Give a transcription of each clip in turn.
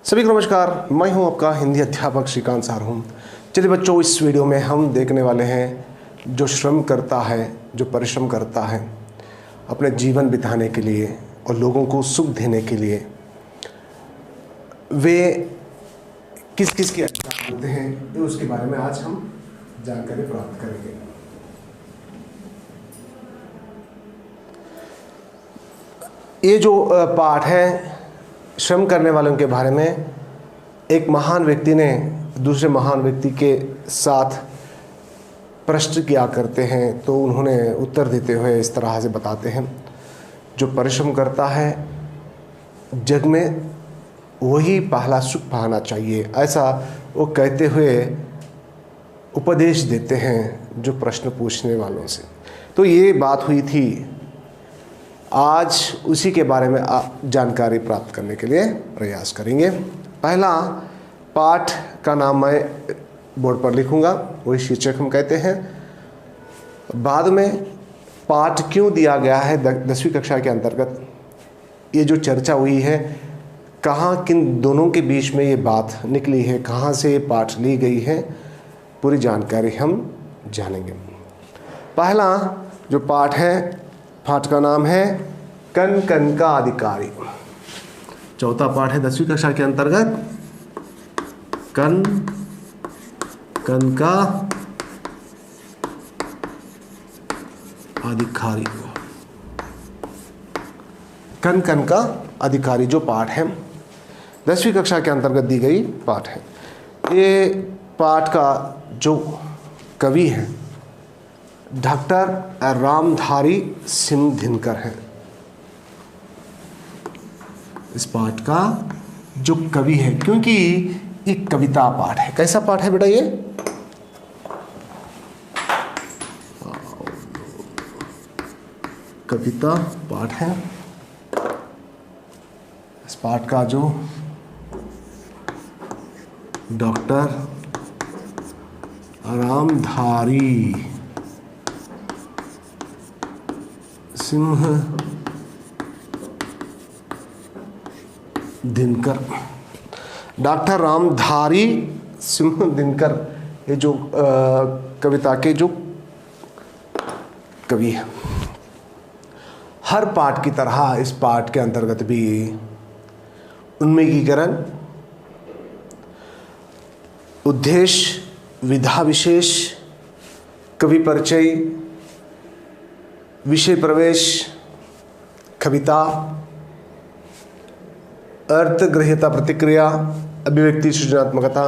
सभी को नमस्कार। मैं हूं आपका हिंदी अध्यापक श्रीकांत सारहूम। चलिए बच्चों, इस वीडियो में हम देखने वाले हैं जो श्रम करता है, जो परिश्रम करता है अपने जीवन बिताने के लिए और लोगों को सुख देने के लिए, वे किस किस के अधिकार होते हैं, तो उसके बारे में आज हम जानकारी प्राप्त करेंगे। ये जो पाठ है श्रम करने वालों के बारे में, एक महान व्यक्ति ने दूसरे महान व्यक्ति के साथ प्रश्न किया करते हैं, तो उन्होंने उत्तर देते हुए इस तरह से बताते हैं, जो परिश्रम करता है जग में वही पहला सुख पाना चाहिए, ऐसा वो कहते हुए उपदेश देते हैं जो प्रश्न पूछने वालों से। तो ये बात हुई थी, आज उसी के बारे में जानकारी प्राप्त करने के लिए प्रयास करेंगे। पहला पाठ का नाम मैं बोर्ड पर लिखूंगा, वही शीर्षक हम कहते हैं। बाद में पाठ क्यों दिया गया है 10वीं कक्षा के अंतर्गत, ये जो चर्चा हुई है, कहाँ किन दोनों के बीच में ये बात निकली है, कहाँ से ये पाठ ली गई है, पूरी जानकारी हम जानेंगे। पहला जो पाठ है, पाठ का नाम है कन कन का अधिकारी। चौथा पाठ है 10वीं कक्षा के अंतर्गत, कन कन का अधिकारी। कन कन का अधिकारी जो पाठ है 10वीं कक्षा के अंतर्गत दी गई पाठ है। ये पाठ का जो कवि है डॉक्टर रामधारी सिंह दिनकर है। इस पाठ का जो कवि है, क्योंकि एक कविता पाठ है। कैसा पाठ है बेटा ये? कविता पाठ है। इस पाठ का जो डॉक्टर रामधारी सिंह दिनकर, डॉक्टर रामधारी सिंह दिनकर, ये जो कविता के जो कवि है। हर पाठ की तरह इस पाठ के अंतर्गत भी उन्मुखीकरण, उद्देश्य, विधा विशेष, कवि परिचय, विषय प्रवेश, कविता, अर्थ ग्रह्यता, प्रतिक्रिया, अभिव्यक्ति, सृजनात्मकता,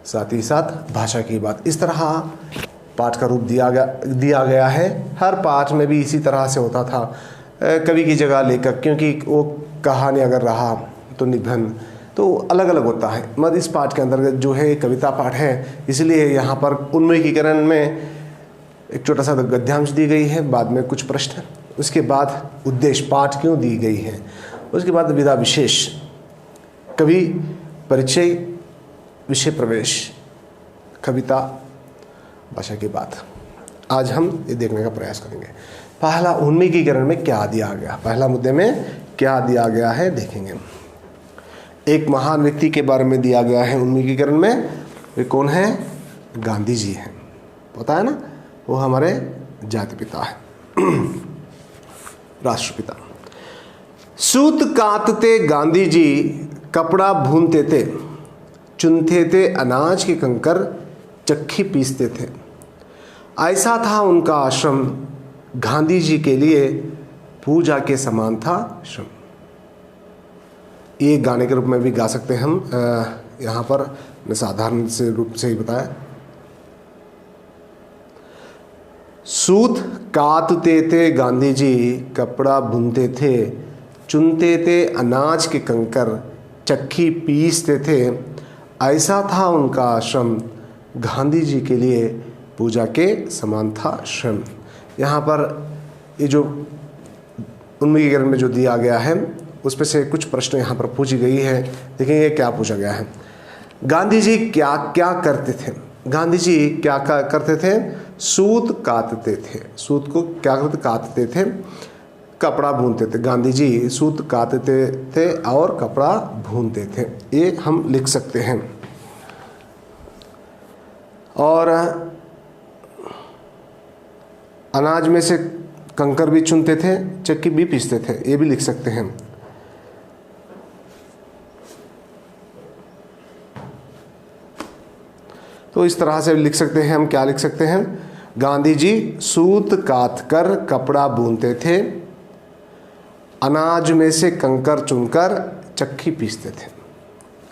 साथ ही साथ भाषा की बात, इस तरह पाठ का रूप दिया गया है। हर पाठ में भी इसी तरह से होता था, कवि की जगह लेखक, क्योंकि वो कहानी अगर रहा तो निबंध, तो अलग अलग होता है। मगर इस पाठ के अंतर्गत जो है कविता पाठ है, इसलिए यहाँ पर उन्मुखीकरण में एक छोटा सा गद्यांश दी गई है, बाद में कुछ प्रश्न, उसके बाद उद्देश्य, पाठ क्यों दी गई है, उसके बाद विधा विशेष, कवि परिचय, विषय प्रवेश, कविता, भाषा की बात। आज हम ये देखने का प्रयास करेंगे। पहला उन्मुखीकरण में क्या दिया गया, पहला मुद्दे में क्या दिया गया है देखेंगे। एक महान व्यक्ति के बारे में दिया गया है उन्मुखीकरण में। वे कौन है? गांधी जी हैं। पता है ना, वो हमारे जाति पिता है, राष्ट्रपिता। सूत कातते गांधी जी, कपड़ा भूनते थे, चुनते थे अनाज के कंकर, चक्की पीसते थे। ऐसा था उनका आश्रम, गांधी जी के लिए पूजा के समान था श्रम। ये गाने के रूप में भी गा सकते हैं हम, यहाँ पर मैं साधारण से रूप से ही बताया। सूत कातते थे गांधी जी, कपड़ा बुनते थे, चुनते थे अनाज के कंकर, चक्की पीसते थे। ऐसा था उनका आश्रम, गांधी जी के लिए पूजा के समान था श्रम। यहाँ पर ये जो उन्मुखीकरण में जो दिया गया है, उसमें से कुछ प्रश्न यहाँ पर पूछी गई है। देखिए ये क्या पूछा गया है। गांधी जी क्या क्या करते थे? गांधी जी क्या करते थे? सूत कातते थे। सूत को क्या करते? कातते थे। कपड़ा भूनते थे। गांधी जी सूत काटते थे और कपड़ा भूनते थे, ये हम लिख सकते हैं। और अनाज में से कंकर भी चुनते थे, चक्की भी पीसते थे, ये भी लिख सकते हैं। तो इस तरह से लिख सकते हैं हम। क्या लिख सकते हैं? गांधी जी सूत काट कर कपड़ा भूनते थे, अनाज में से कंकर चुनकर चक्की पीसते थे।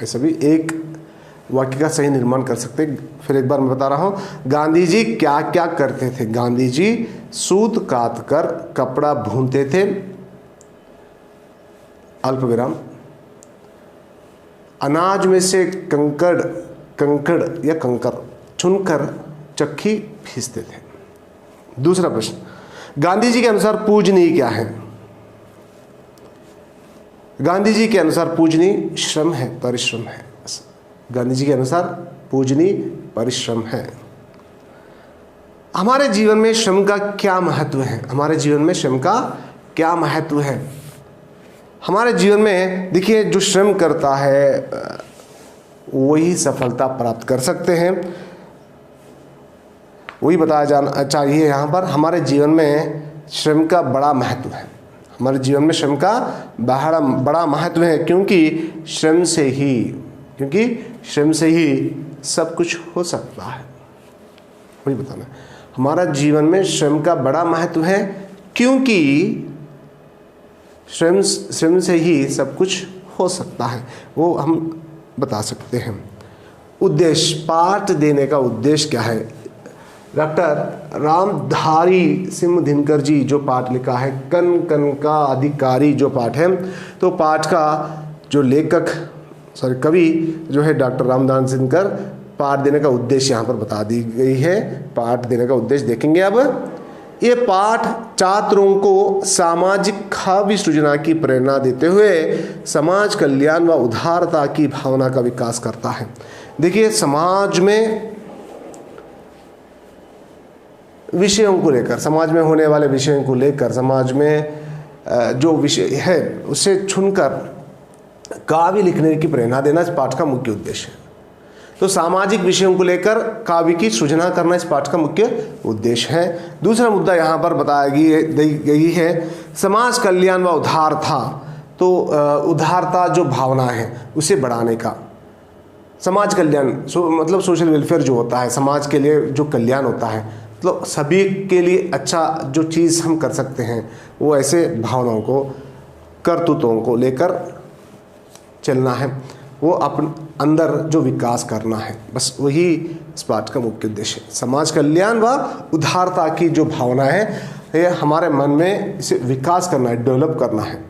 ऐसा भी एक वाक्य का सही निर्माण कर सकते हैं। फिर एक बार मैं बता रहा हूँ, गांधी जी क्या क्या करते थे? गांधी जी सूत काट कर कपड़ा भूनते थे, अल्प विराम, अनाज में से कंकड़ या कंकर चुनकर चक्की पीसते थे। दूसरा प्रश्न, गांधी जी के अनुसार पूजनीय क्या है? गांधी जी के अनुसार पूजनीय श्रम है, परिश्रम है। गांधी जी के अनुसार पूजनीय परिश्रम है। हमारे जीवन में श्रम का क्या महत्व है? हमारे जीवन में श्रम का क्या महत्व है? हमारे जीवन में देखिए, जो श्रम करता है वही सफलता प्राप्त कर सकते हैं, वही बताया जाना चाहिए यहाँ पर। हमारे जीवन में श्रम का बड़ा महत्व है। हमारे जीवन में श्रम का बड़ा महत्व है, क्योंकि श्रम से ही सब कुछ हो सकता है। वही बताना, हमारा जीवन में श्रम का बड़ा महत्व है, क्योंकि श्रम से ही सब कुछ हो सकता है, वो हम बता सकते हैं। उद्देश्य, पाठ देने का उद्देश्य क्या है? डॉक्टर रामधारी सिंह दिनकर जी जो पाठ लिखा है, कन कन का अधिकारी जो पाठ है, तो पाठ का जो कवि जो है डॉक्टर रामधारी सिंह दिनकर, पाठ देने का उद्देश्य यहाँ पर बता दी गई है। पाठ देने का उद्देश्य देखेंगे अब। ये पाठ छात्रों को सामाजिक काव्य सृजना की प्रेरणा देते हुए समाज कल्याण व उदारता की भावना का विकास करता है। देखिए, समाज में विषयों को लेकर, समाज में होने वाले विषयों को लेकर, समाज में जो विषय है उसे चुनकर काव्य लिखने की प्रेरणा देना इस पाठ का मुख्य उद्देश्य है। तो सामाजिक विषयों को लेकर काव्य की सृजना करना इस पाठ का मुख्य उद्देश्य है। दूसरा मुद्दा यहाँ पर बताया गई है समाज कल्याण व उदारता। तो उदारता जो भावना है उसे बढ़ाने का, समाज कल्याण मतलब सोशल वेलफेयर जो होता है, समाज के लिए जो कल्याण होता है, मतलब सभी के लिए अच्छा जो चीज़ हम कर सकते हैं, वो ऐसे भावनाओं को, करतूतों को लेकर चलना है, वो अपने अंदर जो विकास करना है, बस वही इस पाठ का मुख्य उद्देश्य है। समाज कल्याण व उदारता की जो भावना है, ये हमारे मन में इसे विकास करना है, डेवलप करना है।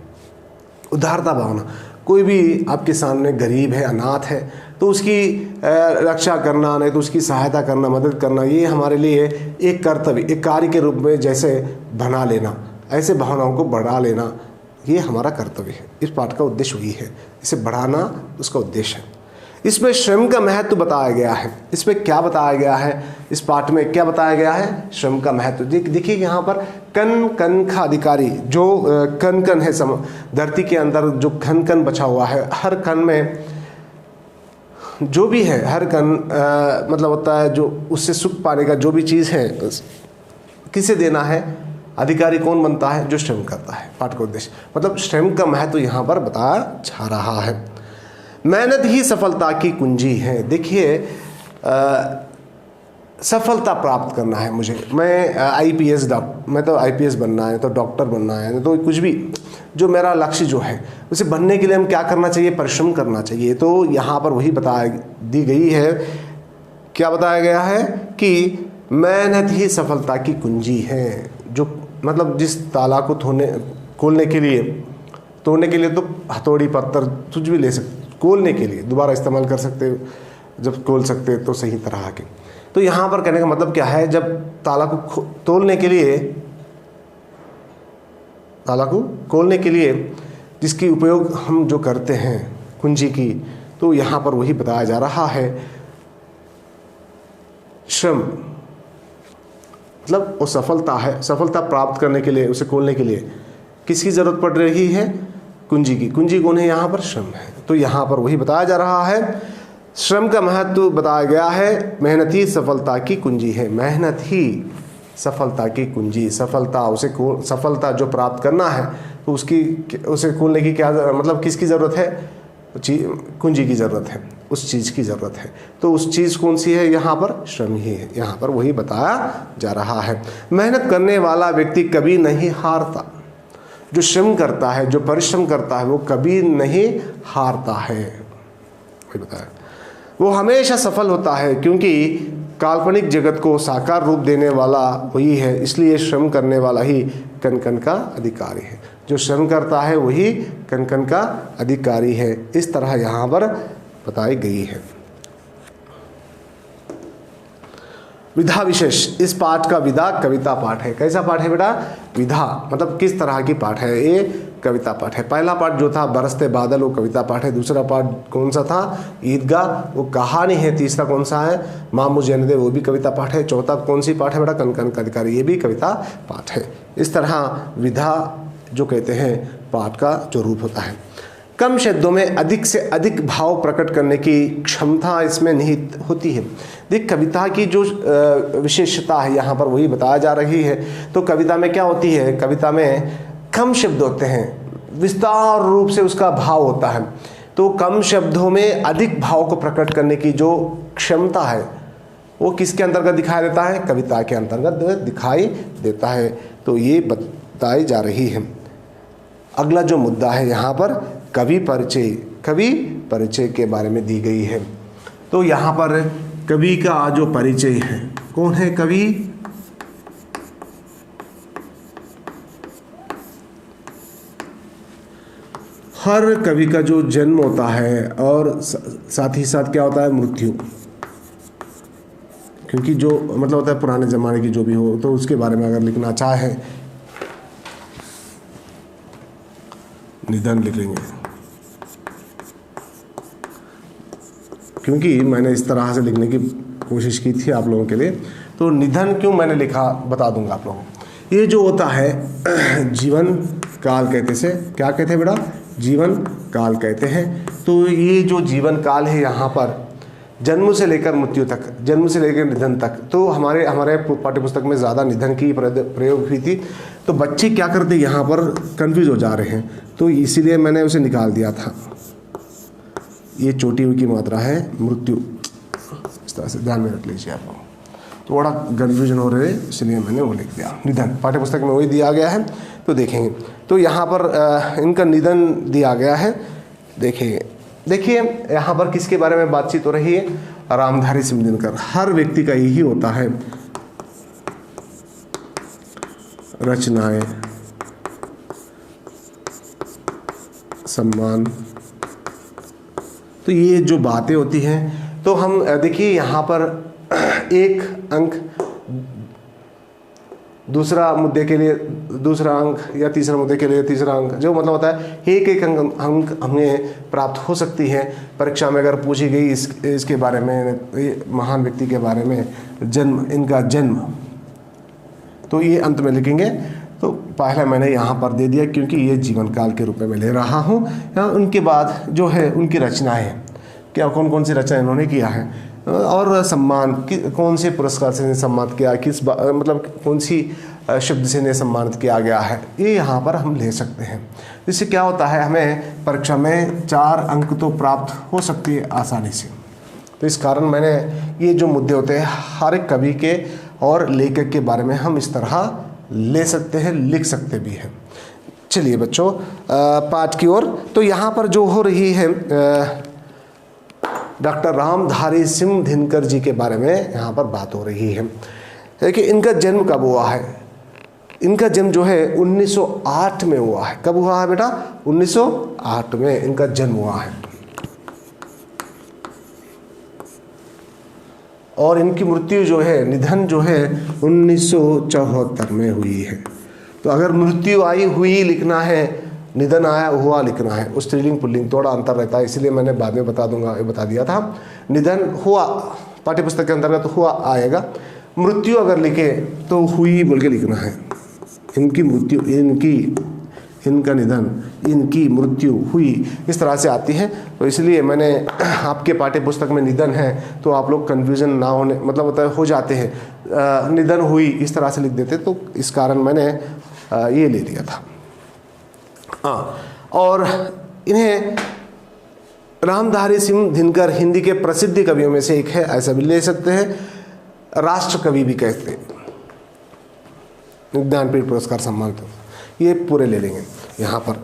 उदारता भावना, कोई भी आपके सामने गरीब है, अनाथ है, तो उसकी रक्षा करना, नहीं तो उसकी सहायता करना, मदद करना, ये हमारे लिए एक कर्तव्य, एक कार्य के रूप में जैसे बना लेना, ऐसे भावनाओं को बढ़ा लेना, ये हमारा कर्तव्य है। इस पाठ का उद्देश्य वही है, इसे बढ़ाना उसका उद्देश्य है। इसमें श्रम का महत्व बताया गया है। इसमें क्या बताया गया है? इस पाठ में क्या बताया गया है? श्रम का महत्व। देखिए यहाँ पर कन कन का अधिकारी, जो कन कन है धरती के अंदर जो कन कन बचा हुआ है, हर कन में जो भी है, हर कन मतलब होता है जो उससे सुख पाने का जो भी चीज़ है, किसे देना है? अधिकारी कौन बनता है? जो श्रम करता है। पाठ का उद्देश्य मतलब श्रम का महत्व यहाँ पर बताया जा रहा है। मेहनत ही सफलता की कुंजी है। देखिए, सफलता प्राप्त करना है मुझे, मैं आईपीएस मैं तो आईपीएस बनना है, तो डॉक्टर बनना है, तो कुछ भी जो मेरा लक्ष्य जो है उसे बनने के लिए हम क्या करना चाहिए? परिश्रम करना चाहिए। तो यहाँ पर वही दी गई है। क्या बताया गया है कि मेहनत ही सफलता की कुंजी है। जो मतलब जिस ताला को खोलने के लिए, तोड़ने के लिए तो हथौड़ी, पत्थर कुछ भी ले सकते, खोलने के लिए दोबारा इस्तेमाल कर सकते, जब खोल सकते तो सही तरह के। तो यहाँ पर कहने का मतलब क्या है? जब ताला को तोड़ने के लिए, ताला को खोलने के लिए जिसकी उपयोग हम जो करते हैं कुंजी की, तो यहाँ पर वही बताया जा रहा है। श्रम मतलब वो सफलता है, सफलता प्राप्त करने के लिए, उसे खोलने के लिए किसकी ज़रूरत पड़ रही है? कुंजी की। कुंजी कौन है यहाँ पर? श्रम है। तो यहाँ पर वही बताया जा रहा है, श्रम का महत्व बताया गया है। मेहनत ही सफलता की कुंजी है। मेहनत ही सफलता की कुंजी। सफलता जो प्राप्त करना है तो उसे खोलने की क्या मतलब किसकी ज़रूरत है? कुंजी की ज़रूरत है, उस चीज़ की ज़रूरत है। तो उस चीज़ कौन सी है? यहाँ पर श्रम ही है। यहाँ पर वही बताया जा रहा है। मेहनत करने वाला व्यक्ति कभी नहीं हारता। जो श्रम करता है, जो परिश्रम करता है, वो कभी नहीं हारता है। वही बताया, वो हमेशा सफल होता है, क्योंकि काल्पनिक जगत को साकार रूप देने वाला वही है। इसलिए श्रम करने वाला ही कण कण का अधिकारी है। जो श्रम करता है वही कण कण का अधिकारी है। इस तरह यहाँ पर बताई गई है। विधा विशेष, इस पाठ का विधा कविता पाठ है। कैसा पाठ है बेटा? विधा मतलब किस तरह की पाठ है? ये कविता पाठ है। पहला पाठ जो था बरसते बादल, वो कविता पाठ है। दूसरा पाठ कौन सा था? ईदगाह, वो कहानी है। तीसरा कौन सा है? माँ मुझे जाने दे, वो भी कविता पाठ है। चौथा कौन सी पाठ है बेटा? कण कण का अधिकारी, ये भी कविता पाठ है। इस तरह विधा जो कहते हैं पाठ का जो रूप होता है। कम शब्दों में अधिक से अधिक भाव प्रकट करने की क्षमता इसमें निहित होती है। देख, कविता की जो विशेषता है यहाँ पर वही बताया जा रही है। तो कविता में क्या होती है? कविता में कम शब्द होते हैं, विस्तार रूप से उसका भाव होता है। तो कम शब्दों में अधिक भाव को प्रकट करने की जो क्षमता है वो किसके अंतर्गत दिखाई देता है? कविता के अंतर्गत दिखाई देता है। तो ये बताई जा रही है। अगला जो मुद्दा है यहाँ पर कवि परिचय के बारे में दी गई है। तो यहाँ पर कवि का जो परिचय है, कौन है कवि? हर कवि का जो जन्म होता है और साथ ही साथ क्या होता है? मृत्यु। क्योंकि जो मतलब होता है पुराने ज़माने की जो भी हो, तो उसके बारे में अगर लिखना चाहे निधन लिखेंगे। क्योंकि मैंने इस तरह से लिखने की कोशिश की थी आप लोगों के लिए, तो निधन क्यों मैंने लिखा बता दूंगा आप लोगों को। ये जो होता है जीवन काल कहते से, क्या कहते हैं बेटा? जीवन काल कहते हैं। तो ये जो जीवन काल है यहाँ पर जन्म से लेकर मृत्यु तक, जन्म से लेकर निधन तक, तो हमारे पाठ्यपुस्तक में ज़्यादा निधन की प्रयोग हुई थी। तो बच्चे क्या करते यहाँ पर कंफ्यूज हो जा रहे हैं, तो इसीलिए मैंने उसे निकाल दिया था। ये चोटी हुई की मात्रा है मृत्यु, इस तरह से ध्यान में रख लीजिए। आपको थोड़ा कन्फ्यूजन हो रहे हैं, इसलिए मैंने वो लिख दिया। निधन पाठ्यपुस्तक में वही दिया गया है, तो देखेंगे। तो यहाँ पर इनका निधन दिया गया है। देखिए यहाँ पर किसके बारे में बातचीत हो रही है? रामधारी सिंह दिनकर। हर व्यक्ति का यही होता है, रचनाएं, सम्मान, तो ये जो बातें होती हैं। तो हम देखिए यहाँ पर एक अंक, दूसरा मुद्दे के लिए दूसरा अंक, या तीसरा मुद्दे के लिए तीसरा अंक, जो मतलब होता है एक अंक हमें प्राप्त हो सकती है परीक्षा में अगर पूछी गई इसके बारे में, महान व्यक्ति के बारे में, जन्म, इनका जन्म, तो ये अंत में लिखेंगे। तो पहला मैंने यहाँ पर दे दिया क्योंकि ये जीवन काल के रूप में ले रहा हूँ। उनके बाद जो है उनकी रचनाएं, क्या कौन कौन सी रचना इन्होंने किया है, और सम्मान, कौन से पुरस्कार से सम्मानित किया, मतलब कौन सी शब्द से इन्हें सम्मानित किया गया है, ये यहाँ पर हम ले सकते हैं। इससे क्या होता है, हमें परीक्षा में 4 अंक तो प्राप्त हो सकती है आसानी से। तो इस कारण मैंने ये जो मुद्दे होते हैं हर एक कवि के और लेखक के बारे में हम इस तरह ले सकते हैं, लिख सकते भी हैं। चलिए बच्चों पाठ की ओर। तो यहाँ पर जो हो रही है डॉक्टर रामधारी सिंह दिनकर जी के बारे में यहाँ पर बात हो रही है। देखिए इनका जन्म कब हुआ है? इनका जन्म जो है 1908 में हुआ है। कब हुआ है बेटा? 1908 में इनका जन्म हुआ है। और इनकी मृत्यु जो है, निधन जो है 1974 में हुई है। तो अगर मृत्यु आई हुई लिखना है, निधन आया हुआ लिखना है, उस स्त्रीलिंग पुल्लिंग थोड़ा अंतर रहता है, इसलिए मैंने बाद में बता दूंगा, ये बता दिया था। निधन हुआ पाठ्यपुस्तक के अंतर्गत हुआ आएगा, मृत्यु अगर लिखे तो हुई बोल के लिखना है। इनकी मृत्यु, इनका निधन, इनकी मृत्यु हुई, इस तरह से आती है। तो इसलिए मैंने आपके पाठ्य पुस्तक में निधन है तो आप लोग कन्फ्यूज़न ना होने मतलब होता है हो जाते हैं, निधन हुई इस तरह से लिख देते, तो इस कारण मैंने ये ले लिया था। हाँ, और इन्हें रामधारी सिंह दिनकर हिंदी के प्रसिद्ध कवियों में से एक है, ऐसा भी ले सकते हैं, राष्ट्र कवि भी कहते हैं, ज्ञानपीठ पुरस्कार सम्मानित, ये पूरे ले लेंगे। यहाँ पर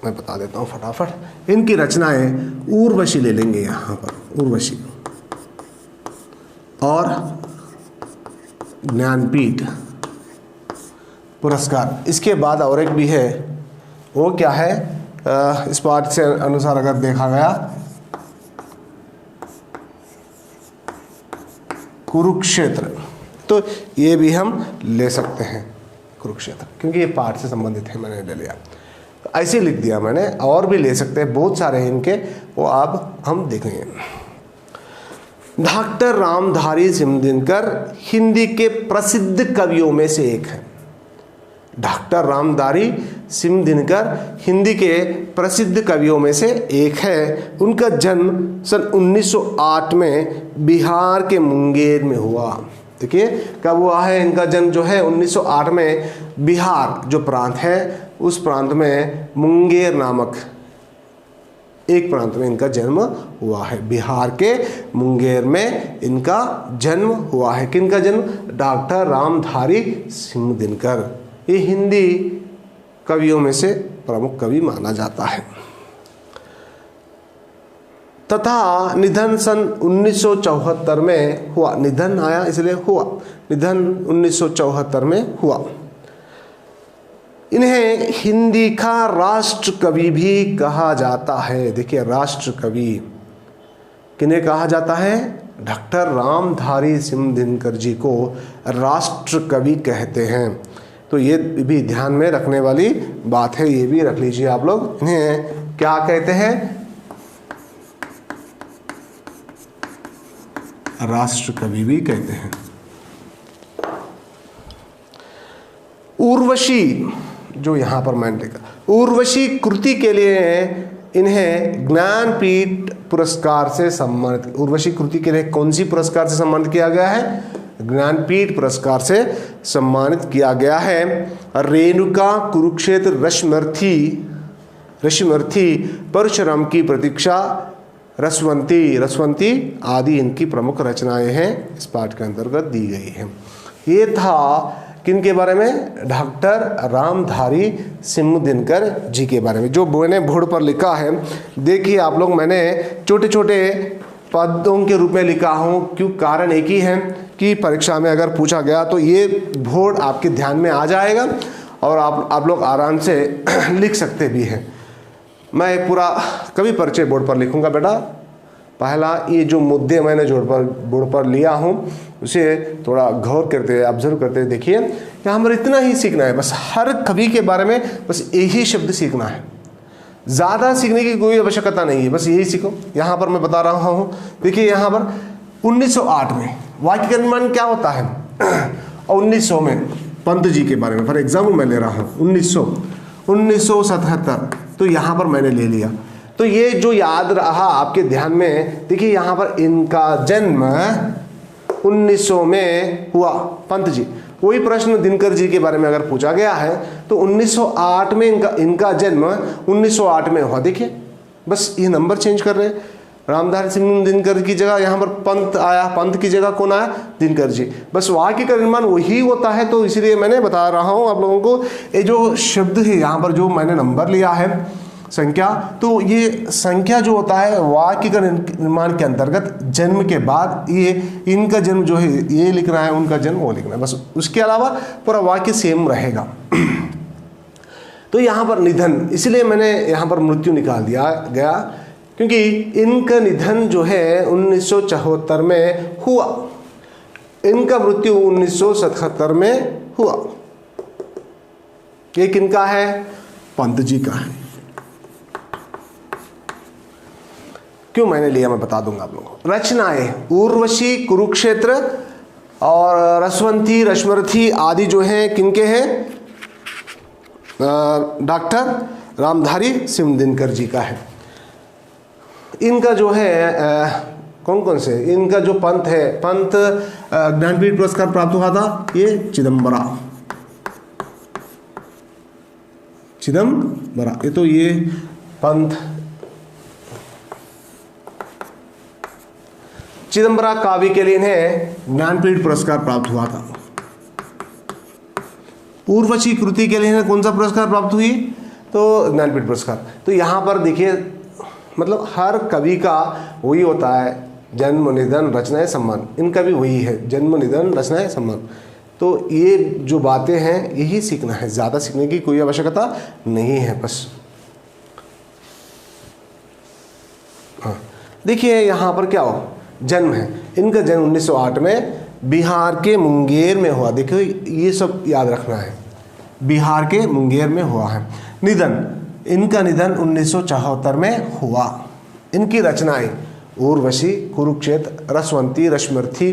मैं बता देता हूँ फटाफट, इनकी रचनाएं उर्वशी ले लेंगे यहाँ पर, उर्वशी और ज्ञानपीठ पुरस्कार। इसके बाद और एक भी है, वो क्या है, इस पाठ से अनुसार अगर देखा गया कुरुक्षेत्र, तो ये भी हम ले सकते हैं कुरुक्षेत्र, क्योंकि ये पाठ से संबंधित है, मैंने ले लिया, ऐसे लिख दिया मैंने। और भी ले सकते हैं, बहुत सारे हैं इनके, वो अब हम देखेंगे। डॉक्टर रामधारी सिंह दिनकर हिंदी के प्रसिद्ध कवियों में से एक है। डॉक्टर रामधारी सिंह दिनकर हिंदी के प्रसिद्ध कवियों में से एक है। उनका जन्म सन 1908 में बिहार के मुंगेर में हुआ। देखिए कब हुआ है इनका जन्म, जो है 1908 में बिहार जो प्रांत है उस प्रांत में मुंगेर नामक एक प्रांत में इनका जन्म हुआ है। बिहार के मुंगेर में इनका जन्म हुआ है। किनका जन्म? डॉक्टर रामधारी सिंह दिनकर। ये हिंदी कवियों में से प्रमुख कवि माना जाता है। तथा निधन सन 1974 में हुआ। निधन आया इसलिए हुआ, निधन 1974 में हुआ। इन्हें हिंदी का राष्ट्र कवि भी कहा जाता है। देखिए राष्ट्र कवि किन्हें कहा जाता है? डॉक्टर रामधारी सिंह दिनकर जी को राष्ट्र कवि कहते हैं। तो ये भी ध्यान में रखने वाली बात है, ये भी रख लीजिए आप लोग। इन्हें क्या कहते हैं? राष्ट्र कवि भी कहते हैं। उर्वशी जो यहां पर मैंने लिखा, उर्वशी कृति के लिए इन्हें ज्ञानपीठ पुरस्कार से सम्मानित। उर्वशी कृति के लिए कौन सी पुरस्कार से सम्मानित किया गया है? ज्ञानपीठ पुरस्कार से सम्मानित किया गया है। रेणुका, कुरुक्षेत्र, रश्मर्थी, परशुराम की प्रतीक्षा, रसवंती आदि इनकी प्रमुख रचनाएं हैं, इस पाठ के अंतर्गत दी गई हैं। ये था किन के बारे में? डॉक्टर रामधारी सिंह दिनकर जी के बारे में, जो मैंने बोर्ड पर लिखा है। देखिए आप लोग, मैंने छोटे छोटे पदों के रूप में लिखा हूँ। क्यों? कारण एक ही है कि परीक्षा में अगर पूछा गया तो ये बोर्ड आपके ध्यान में आ जाएगा और आप लोग आराम से लिख सकते भी हैं। मैं एक पूरा कवि परिचय बोर्ड पर लिखूंगा बेटा। पहला ये जो मुद्दे मैंने बोर्ड पर लिया हूँ उसे थोड़ा गौर करते, ऑब्जर्व करते देखिए। यहाँ पर इतना ही सीखना है बस, हर कवि के बारे में बस यही शब्द सीखना है, ज़्यादा सीखने की कोई आवश्यकता नहीं है, बस यही सीखो। यहाँ पर मैं बता रहा हूँ, देखिए यहाँ पर 1908 में वाक्य का निर्माण क्या होता है और 1900 में पंत जी के बारे में, फॉर एग्जाम्पल मैं ले रहा हूँ 1977, तो यहाँ पर मैंने ले लिया। तो ये जो याद रहा आपके ध्यान में, देखिए यहाँ पर इनका जन्म 1900 में हुआ, पंत जी। वही प्रश्न दिनकर जी के बारे में अगर पूछा गया है तो 1908 में इनका जन्म 1908 में हुआ। देखिए बस ये नंबर चेंज कर रहे हैं। रामधारी सिंह दिनकर की जगह यहाँ पर पंत आया, पंत की जगह कौन आया? दिनकर जी। बस वाक्य का निर्माण वही होता है, तो इसीलिए मैंने बता रहा हूँ आप लोगों को। ये जो शब्द है यहाँ पर जो मैंने नंबर लिया है संख्या, तो ये संख्या जो होता है वाक्य का निर्माण के अंतर्गत जन्म के बाद ये इनका जन्म जो है ये लिखना है, उनका जन्म वो लिखना है, बस उसके अलावा पूरा वाक्य सेम रहेगा। तो यहाँ पर निधन, इसलिए मैंने यहाँ पर मृत्यु निकाल दिया गया क्योंकि इनका निधन जो है 1974 में हुआ, इनका मृत्यु 1977 में हुआ। ये किनका है? पंत जी का है। क्यों मैंने लिया मैं बता दूंगा आप लोगों को। रचनाएं उर्वशी, कुरुक्षेत्र और रसवंती, रश्मर्थी आदि जो हैं किनके हैं? डॉक्टर रामधारी सिंह दिनकर जी का है। इनका जो है कौन कौन से, इनका जो पंथ है, पंथ ज्ञानपीठ पुरस्कार प्राप्त हुआ था, ये चिदम्बरा, ये तो ये पंथ चिदम्बरा काव्य के लिए इन्हें ज्ञानपीठ पुरस्कार प्राप्त हुआ था। उर्वशी कृति के लिए इन्हें कौन सा पुरस्कार प्राप्त हुई, तो ज्ञानपीठ पुरस्कार। तो यहाँ पर देखिए मतलब हर कवि का वही होता है, जन्म निधन रचनाएं सम्मान, इनका भी वही है, जन्म निधन रचनाएं सम्मान। तो ये जो बातें हैं यही सीखना है, ज़्यादा सीखने की कोई आवश्यकता नहीं है बस। हाँ देखिए यहाँ पर क्या हो, जन्म है, इनका जन्म 1908 में बिहार के मुंगेर में हुआ। देखिए ये सब याद रखना है, बिहार के मुंगेर में हुआ है। निधन, इनका निधन 1974 में हुआ। इनकी रचनाएं उर्वशी, कुरुक्षेत्र, रसवंती, रश्मर्थी,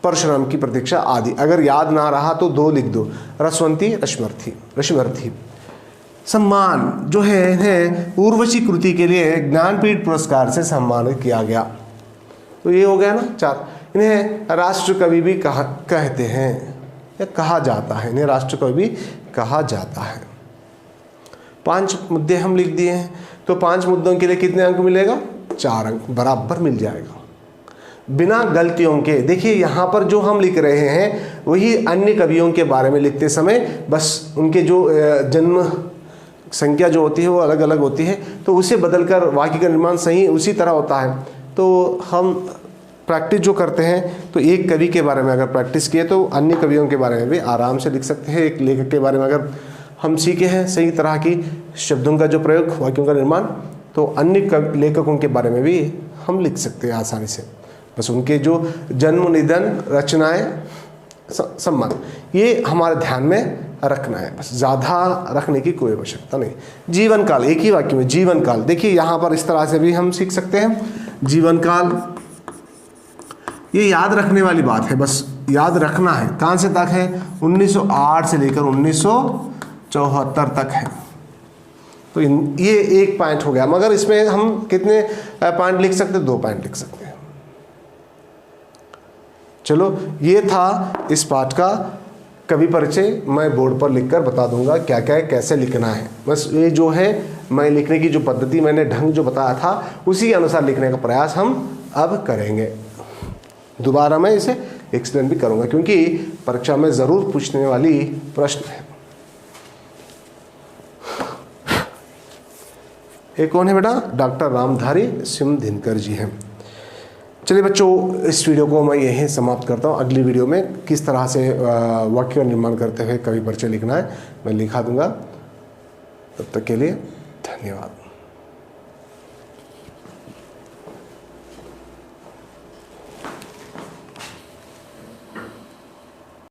परशुराम की प्रतीक्षा आदि। अगर याद ना रहा तो दो लिख दो, रसवंती, रश्मर्थी। सम्मान जो है इन्हें उर्वशी कृति के लिए ज्ञानपीठ पुरस्कार से सम्मानित किया गया। तो ये हो गया ना 4। इन्हें राष्ट्र कवि भी कहते हैं या कहा जाता है, इन्हें राष्ट्र कवि भी कहा जाता है। 5 मुद्दे हम लिख दिए हैं, तो 5 मुद्दों के लिए कितने अंक मिलेगा, 4 अंक बराबर मिल जाएगा बिना गलतियों के। देखिए यहाँ पर जो हम लिख रहे हैं वही अन्य कवियों के बारे में लिखते समय बस उनके जो जन्म संख्या जो होती है वो अलग अलग होती है, तो उसे बदलकर वाक्य का निर्माण सही उसी तरह होता है। तो हम प्रैक्टिस जो करते हैं तो एक कवि के बारे में अगर प्रैक्टिस किए तो अन्य कवियों के बारे में भी आराम से लिख सकते हैं। एक लेखक के बारे में अगर हम सीखे हैं सही तरह की शब्दों का जो प्रयोग, वाक्यों का निर्माण, तो अन्य लेखकों के बारे में भी हम लिख सकते हैं आसानी से। बस उनके जो जन्म निधन रचनाएं सम्मान ये हमारे ध्यान में रखना है, बस ज़्यादा रखने की कोई आवश्यकता नहीं। जीवन काल, एक ही वाक्य में जीवन काल, देखिए यहाँ पर इस तरह से भी हम सीख सकते हैं। जीवन काल ये याद रखने वाली बात है, बस याद रखना है। कहाँ से तक है, 1908 से लेकर 1974 तक है। तो ये एक पॉइंट हो गया, मगर इसमें हम कितने पॉइंट लिख सकते हैं, 2 पॉइंट लिख सकते हैं। चलो ये था इस पाठ का कवि परिचय। मैं बोर्ड पर लिखकर बता दूंगा क्या क्या है, कैसे लिखना है। बस ये जो है मैं लिखने की जो पद्धति मैंने ढंग जो बताया था उसी के अनुसार लिखने का प्रयास हम अब करेंगे। दोबारा मैं इसे एक्सप्लेन भी करूंगा क्योंकि परीक्षा में ज़रूर पूछने वाली प्रश्न है। एक कौन है बेटा, डॉक्टर रामधारी सिंह दिनकर जी हैं। चलिए बच्चों इस वीडियो को मैं यहीं समाप्त करता हूँ। अगली वीडियो में किस तरह से वाक्य का निर्माण करते हुए कवि परिचय लिखना है मैं लिखा दूंगा। तब तक के लिए धन्यवाद।